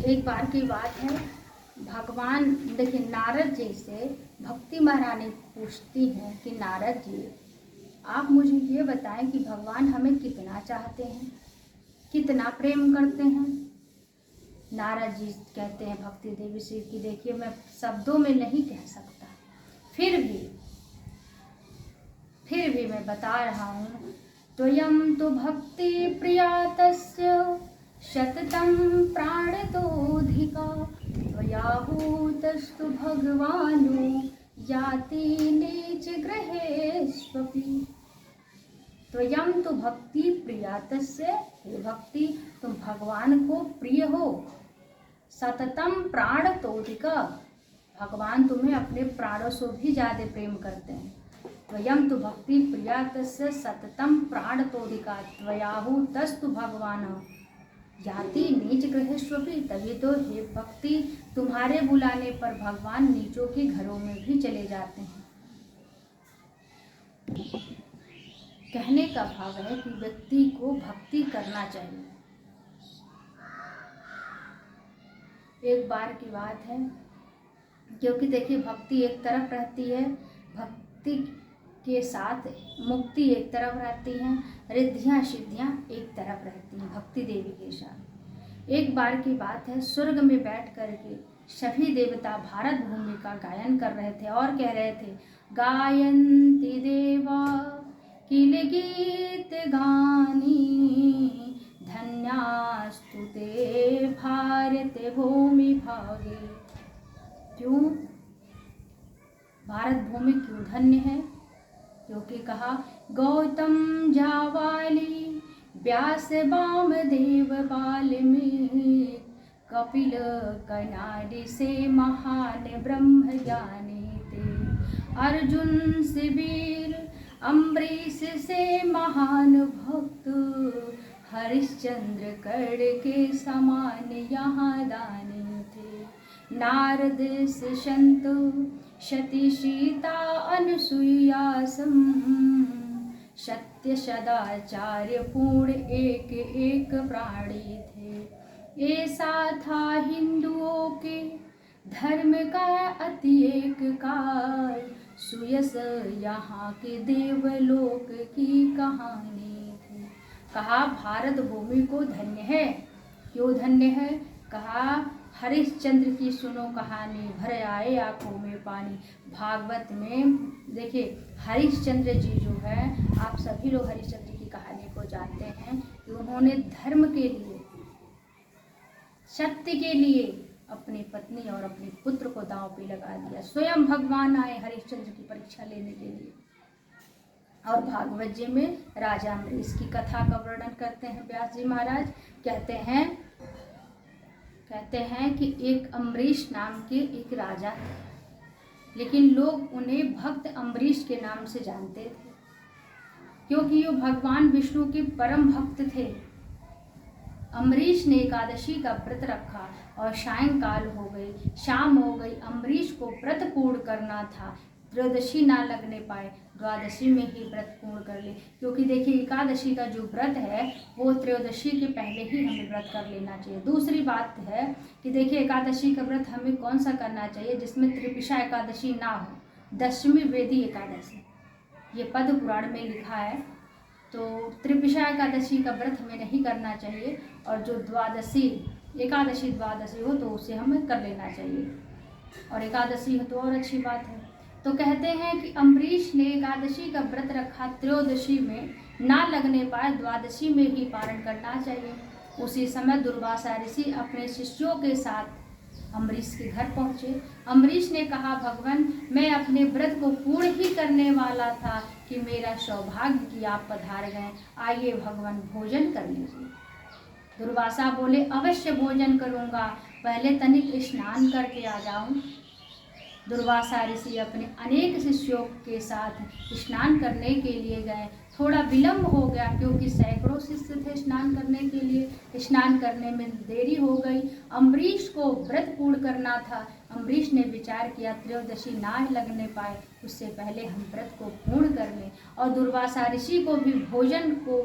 एक बार की बात है, भगवान देखिए नारद जी से भक्ति महारानी पूछती हैं कि नारद जी आप मुझे ये बताएं कि भगवान हमें कितना चाहते हैं, कितना प्रेम करते हैं। नारद जी कहते हैं भक्ति देवी से कि देखिए मैं शब्दों में नहीं कह सकता, फिर भी मैं बता रहा हूँ। त्वयं तो भक्ति प्रिया तस्य शततं प्राणतोऽधिका त्वयाहूतस्तु भगवानो याति नीच गृहेष्वपि। त्वयं तो भक्ति प्रिया तस्य, हे भक्ति तुम भगवान को प्रिय हो। सततम प्राणतोऽधिका, भगवान तुम्हें अपने प्राणों से भी ज्यादा प्रेम करते हैं। त्वयं तो भक्ति प्रिया तस्य सततम प्राणतोऽधिका त्वयाहूतस्तु भगवान याति नीच गृहेष्वपि। तभी तो हे भक्ति तुम्हारे बुलाने पर भगवान नीचों के घरों में भी चले जाते हैं। कहने का भाव है कि व्यक्ति को भक्ति करना चाहिए। एक बार की बात है, क्योंकि देखिए भक्ति एक तरफ रहती है, भक्ति के साथ मुक्ति एक तरफ रहती हैं, रिद्धियाँ सिद्धियाँ एक तरफ रहती हैं भक्ति देवी के साथ। एक बार की बात है, स्वर्ग में बैठ करके सभी देवता भारत भूमि का गायन कर रहे थे और कह रहे थे गायन्ति देवा किल गीत गानी धन्यास्तु ते भारत भूमि भागे। क्यों भारत भूमि क्यों धन्य है? क्योंकि कहा गौतम जावाली व्यास वामदेव वाल्मीकि कपिल कनादि से महान ब्रह्म ज्ञानी थे। अर्जुन से वीर अम्बरीश से महान भक्त हरिश्चंद्र कर्ण के समान यहाँ दानी थे। नारद से संत शती सीता अनसुईया सत्य सदाचार्य पूर्ण एक एक प्राणी थे। ऐसा था हिंदुओं के धर्म का अति एक काल सुयस यहाँ के देवलोक की कहानी थी। कहा भारत भूमि को धन्य है। क्यों धन्य है? कहा हरिश्चंद्र की सुनो कहानी भर आए आंखों में पानी। भागवत में देखिए हरिश्चंद्र जी जो है, आप सभी लोग हरिश्चंद्र की कहानी को जानते हैं कि उन्होंने धर्म के लिए, सत्य के लिए अपनी पत्नी और अपने पुत्र को दांव पे लगा दिया। स्वयं भगवान आए हरिश्चंद्र की परीक्षा लेने के लिए। और भागवत जी में राजा अम्बरीश की कथा का वर्णन करते हैं व्यास जी महाराज। कहते हैं कि एक अम्बरीश नाम के एक राजा थे, लेकिन लोग उन्हें भक्त अम्बरीश के नाम से जानते थे, क्योंकि वो भगवान विष्णु के परम भक्त थे। अम्बरीश ने एकादशी का व्रत रखा और सायंकाल हो गई, शाम हो गई। अम्बरीश को व्रत पूर्ण करना था, त्रयोदशी ना लगने पाए, द्वादशी में ही व्रत पूर्ण कर ले। क्योंकि देखिए एकादशी का जो व्रत है वो त्रयोदशी के पहले ही हमें व्रत कर लेना चाहिए। दूसरी बात है कि देखिए एकादशी का व्रत हमें कौन सा करना चाहिए जिसमें त्रिपिशा एकादशी ना हो, दशमी वेदी एकादशी, ये पद्म पुराण में लिखा है। तो त्रिपिशा एकादशी का व्रत हमें नहीं करना चाहिए, और जो द्वादशी एकादशी द्वादशी हो तो उसे हमें कर लेना चाहिए, और एकादशी हो तो और अच्छी बात है। तो कहते हैं कि अम्बरीश ने एकादशी का व्रत रखा, त्रयोदशी में ना लगने पाए, द्वादशी में ही पारण करना चाहिए। उसी समय दुर्वासा ऋषि अपने शिष्यों के साथ अम्बरीश के घर पहुँचे। अम्बरीश ने कहा भगवान मैं अपने व्रत को पूर्ण ही करने वाला था कि मेरा सौभाग्य कि आप पधार गए, आइए भगवान भोजन कर लीजिए। दुर्वासा बोले अवश्य भोजन करूँगा, पहले तनिक स्नान करके आ जाऊँ। दुर्वासा ऋषि अपने अनेक शिष्यों के साथ स्नान करने के लिए गए। थोड़ा विलंब हो गया क्योंकि सैकड़ों शिष्य थे स्नान करने के लिए, स्नान करने में देरी हो गई। अम्बरीश को व्रत पूर्ण करना था। अम्बरीश ने विचार किया त्रयोदशी ना लगने पाए, उससे पहले हम व्रत को पूर्ण कर लें। और दुर्वासा ऋषि को भी भोजन को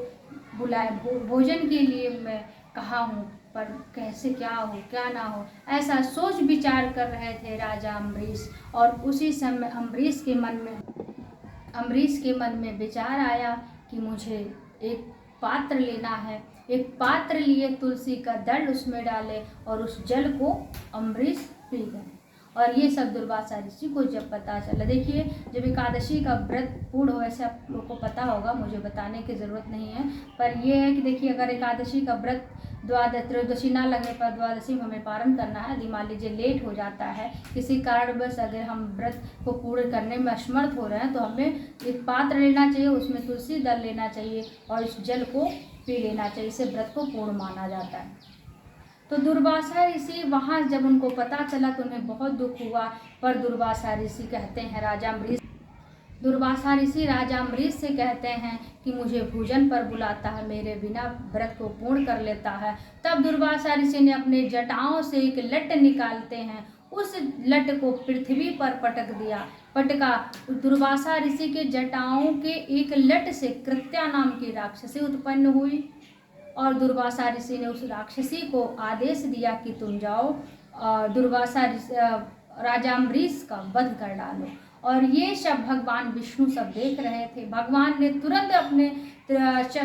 बुलाए, भोजन के लिए मैं कहा हूँ पर कैसे क्या हो क्या ना हो, ऐसा सोच विचार कर रहे थे राजा अम्बरीश। और उसी समय अम्बरीश के मन में विचार आया कि मुझे एक पात्र लेना है। एक पात्र लिए तुलसी का दल उसमें डाले और उस जल को अम्बरीश पी गए। और ये सब दुर्वासा ऋषि को जब पता चला, देखिए जब एकादशी का व्रत पूर्ण हो, ऐसे आप लोग को पता होगा, मुझे बताने की ज़रूरत नहीं है, पर यह है कि देखिए अगर एकादशी का व्रत त्रयोदशी ना लगने पर द्वादशी में हमें पारण करना है। यदि मान लीजिए लेट हो जाता है किसी कारणवश, अगर हम व्रत को पूर्ण करने में असमर्थ हो रहे हैं, तो हमें एक पात्र लेना चाहिए, उसमें तुलसी दल लेना चाहिए और इस जल को पी लेना चाहिए। इसे व्रत को पूर्ण माना जाता है। तो दुर्वासा ऋषि वहाँ जब उनको पता चला तो उन्हें बहुत दुख हुआ। पर दुर्वासा ऋषि कहते हैं दुर्वासा ऋषि राजा अम्बरीश से कहते हैं कि मुझे भोजन पर बुलाता है, मेरे बिना व्रत को पूर्ण कर लेता है। तब दुर्वासा ऋषि ने अपने जटाओं से एक लट निकालते हैं, उस लट को पृथ्वी पर पटका। दुर्वासा ऋषि के जटाओं के एक लट से कृत्या नाम की राक्षसी उत्पन्न हुई और दुर्वासा ऋषि ने उस राक्षसी को आदेश दिया कि तुम जाओ राजा अम्बरीश का वध कर डालो। और ये सब भगवान विष्णु सब देख रहे थे। भगवान ने तुरंत अपने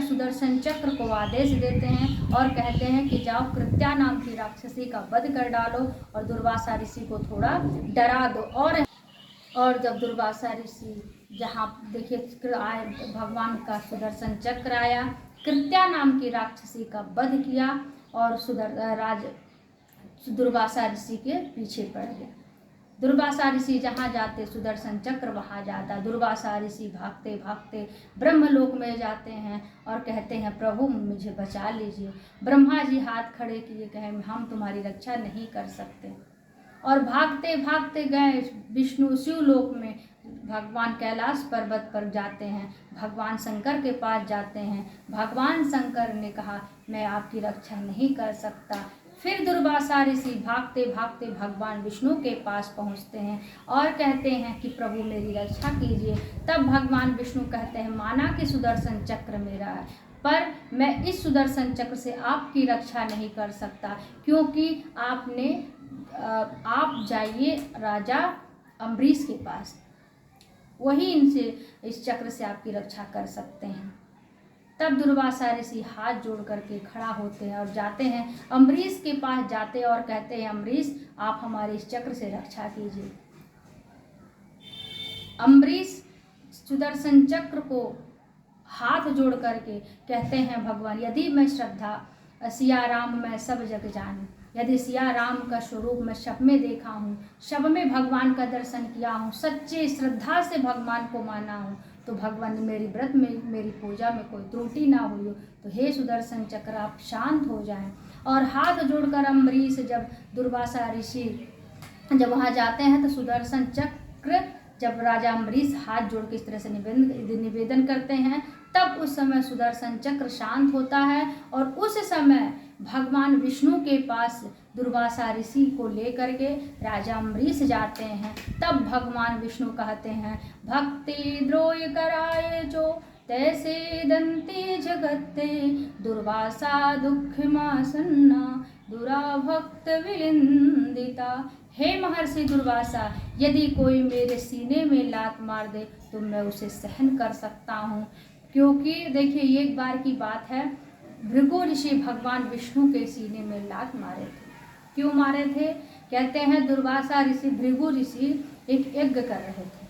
सुदर्शन चक्र को आदेश देते हैं और कहते हैं कि जाओ कृत्या नाम की राक्षसी का वध कर डालो और दुर्वासा ऋषि को थोड़ा डरा दो। और जब दुर्वासा ऋषि जहाँ देखिए आए, भगवान का सुदर्शन चक्र आया, कृत्या नाम की राक्षसी का वध किया और दुर्वासा ऋषि के पीछे पड़ गया। दुर्वासा ऋषि जहाँ जाते सुदर्शन चक्र वहाँ जाता। दुर्वासा ऋषि भागते भागते ब्रह्मलोक में जाते हैं और कहते हैं प्रभु मुझे बचा लीजिए। ब्रह्मा जी हाथ खड़े किए, कहे हम तुम्हारी रक्षा नहीं कर सकते। और भागते भागते गए विष्णु शिवलोक में, भगवान कैलाश पर्वत पर जाते हैं, भगवान शंकर के पास जाते हैं। भगवान शंकर ने कहा मैं आपकी रक्षा नहीं कर सकता। फिर दुर्वासा ऋषि भागते भागते भगवान विष्णु के पास पहुंचते हैं और कहते हैं कि प्रभु मेरी रक्षा कीजिए। तब भगवान विष्णु कहते हैं माना कि सुदर्शन चक्र मेरा है, पर मैं इस सुदर्शन चक्र से आपकी रक्षा नहीं कर सकता, क्योंकि आप जाइए राजा अम्बरीश के पास, वही इस चक्र से आपकी रक्षा कर सकते हैं। तब दुर्वासा ऋषि हाथ जोड़ करके खड़ा होते हैं और जाते हैं अम्बरीश के पास जाते और कहते हैं अम्बरीश आप हमारे इस चक्र से रक्षा कीजिए। अम्बरीश सुदर्शन चक्र को हाथ जोड़ करके कहते हैं भगवान यदि मैं श्रद्धा सिया राम मैं सब जग जानूं, यदि सिया राम का स्वरूप मैं सब में देखा हूँ, सब में भगवान का दर्शन किया हूँ, सच्चे श्रद्धा से भगवान को माना हूँ, तो भगवान मेरी व्रत में मेरी पूजा में कोई त्रुटि ना हुई हो, तो हे सुदर्शन चक्र आप शांत हो जाएं। और हाथ जोड़कर अम्बरीश जब दुर्वासा ऋषि जब वहाँ जाते हैं तो सुदर्शन चक्र जब राजा अम्बरीश हाथ जोड़ के इस तरह से निवेदन करते हैं, तब उस समय सुदर्शन चक्र शांत होता है और उस समय भगवान विष्णु के पास दुर्वासा ऋषि को लेकर के राजा अम्बरीश जाते हैं। तब भगवान विष्णु कहते हैं भक्ति द्रोह कराए जो तैसे दंते जगत्ते, दुर्वासा दुख मासन्ना दुरा भक्त विलिंदिता। हे महर्षि दुर्वासा यदि कोई मेरे सीने में लात मार दे तो मैं उसे सहन कर सकता हूँ, क्योंकि देखिए ये एक बार की बात है, भृगु ऋषि भगवान विष्णु के सीने में लात मारे थे। क्यों मारे थे? कहते हैं दुर्वासा ऋषि भृगु ऋषि एक यज्ञ कर रहे थे,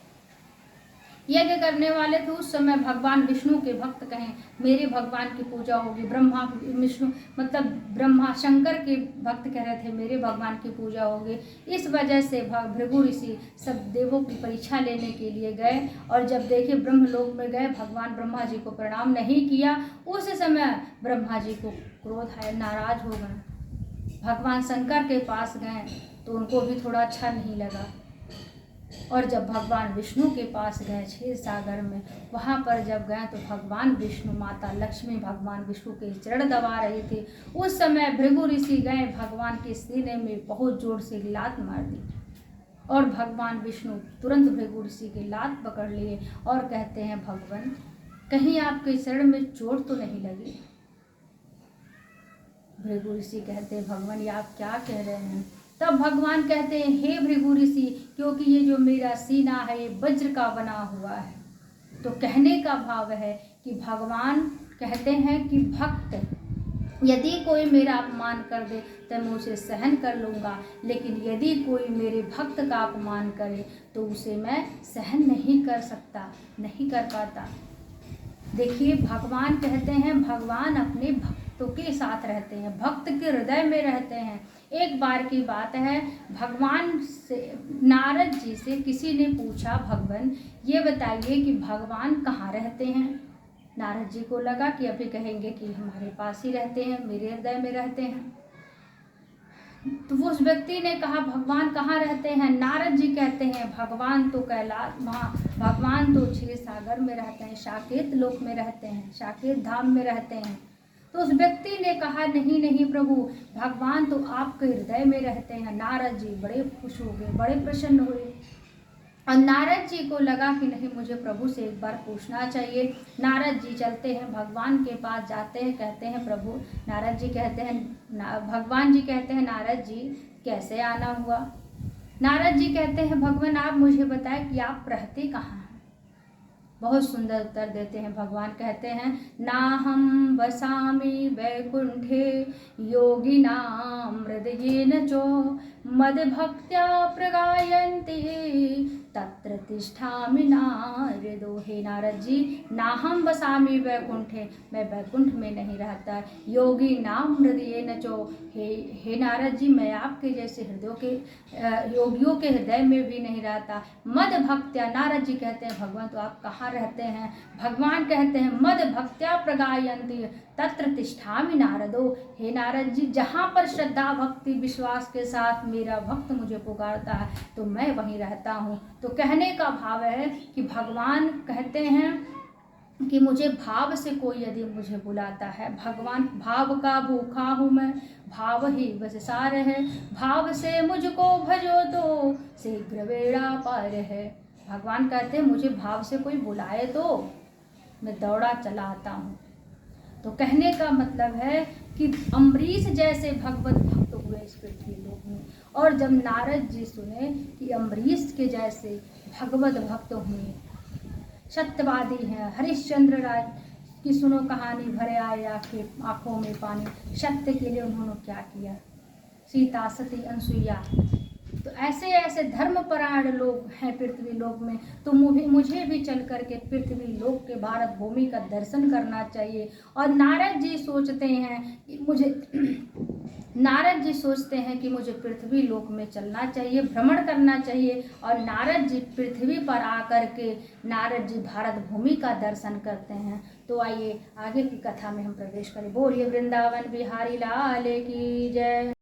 यज्ञ करने वाले थे। उस समय भगवान विष्णु के भक्त कहें मेरे भगवान की पूजा होगी, ब्रह्मा शंकर के भक्त कह रहे थे मेरे भगवान की पूजा होगी। इस वजह से भृगु ऋषि सब देवों की परीक्षा लेने के लिए गए और जब देखे ब्रह्मलोक में गए, भगवान ब्रह्मा जी को प्रणाम नहीं किया। उस समय ब्रह्मा जी को क्रोध आया, नाराज हो गए। भगवान शंकर के पास गए तो उनको भी थोड़ा अच्छा नहीं लगा और जब भगवान विष्णु के पास गए क्षीर सागर में, वहाँ पर जब गए तो भगवान विष्णु माता लक्ष्मी भगवान विष्णु के चरण दबा रही थी। उस समय भृगु ऋषि गए, भगवान के सीने में बहुत जोर से लात मार दी और भगवान विष्णु तुरंत भृगु ऋषि की लात पकड़ लिए और कहते हैं भगवान कहीं आपके चरण में चोट तो नहीं लगी? भृगु ऋषि कहते हैं भगवान ये आप क्या कह रहे हैं। तब भगवान कहते हैं हे भृगु ऋषि, क्योंकि ये जो मेरा सीना है ये वज्र का बना हुआ है। तो कहने का भाव है कि भगवान कहते हैं कि भक्त यदि कोई मेरा अपमान कर दे तो मैं उसे सहन कर लूँगा, लेकिन यदि कोई मेरे भक्त का अपमान करे तो उसे मैं सहन नहीं कर सकता, नहीं कर पाता। देखिए भगवान कहते हैं भगवान अपने भक्तों के साथ रहते हैं, भक्त के हृदय में रहते हैं। एक बार की बात है, भगवान से नारद जी से किसी ने पूछा भगवान ये बताइए कि भगवान कहाँ रहते हैं। नारद जी को लगा कि अभी कहेंगे कि हमारे पास ही रहते हैं, मेरे हृदय में रहते हैं। तो वो उस व्यक्ति ने कहा भगवान कहाँ रहते हैं। नारद जी कहते हैं भगवान तो कैलाश वहाँ, भगवान तो क्षीर सागर में रहते हैं, साकेत लोक में रहते हैं, साकेत धाम में रहते हैं। तो उस व्यक्ति ने कहा नहीं नहीं प्रभु, भगवान तो आपके हृदय में रहते हैं। नारद जी बड़े खुश हो गए, बड़े प्रसन्न हुए और नारद जी को लगा कि नहीं मुझे प्रभु से एक बार पूछना चाहिए। नारद जी चलते हैं, भगवान के पास जाते हैं, कहते हैं प्रभु, नारद जी कहते हैं भगवान जी कहते हैं नारद जी कैसे आना हुआ। नारद जी कहते हैं भगवान आप मुझे बताएं कि आप रहते कहाँ हैं। बहुत सुंदर उत्तर देते हैं भगवान, कहते हैं नाहं वसामि वैकुंठे योगिनां हृदयेन चो मद्भक्त्या प्रगायन्ति तत्र तिष्ठामि नारदो। हे नारद जी, नाहं वसामि वैकुंठे, मैं वैकुंठ में नहीं रहता। योगी नाम हृदयेन चो, हे नारद जी मैं आपके जैसे हृदयों के योगियों के हृदय में भी नहीं रहता। मद भक्त्या, नारद जी कहते हैं भगवान तो आप कहाँ रहते हैं। भगवान कहते हैं मद भक्त्या प्रगायन्ति तत्र तिष्ठामि नारदो। हे नारद जी, जहाँ पर श्रद्धा भक्ति विश्वास के साथ मेरा भक्त मुझे पुकारता है तो मैं वहीं रहता हूँ। तो कहने का भाव है कि भगवान कहते हैं कि मुझे भाव से कोई यदि मुझे बुलाता है, भगवान भाव का भूखा हूँ मैं, भाव ही बस सार है, भाव से मुझको भजो तो शीघ्र बेड़ा पार है। भगवान कहते हैं मुझे भाव से कोई बुलाए तो मैं दौड़ा चला आता हूँ। तो कहने का मतलब है कि अम्बरीश जैसे भगवत भक्त हुए इस पृथ्वी लोक में, और जब नारद जी सुने कि अम्बरीश के जैसे भगवत भक्त हुए, सत्यवादी हैं, हरिश्चंद्र राज की सुनो कहानी, भरे आए आँखों में पानी, सत्य के लिए उन्होंने क्या किया, सीता सती अनसुईया। तो ऐसे ऐसे धर्मपरायण लोग हैं पृथ्वी लोक में। तो मुझे भी चल कर के पृथ्वी लोक के भारत भूमि का दर्शन करना चाहिए। और नारद जी सोचते हैं कि मुझे पृथ्वी लोक में चलना चाहिए, भ्रमण करना चाहिए। और नारद जी पृथ्वी पर आकर के नारद जी भारत भूमि का दर्शन करते हैं। तो आइए आगे की कथा में हम प्रवेश करें। बोलिए वृंदावन बिहारी लाल की जय।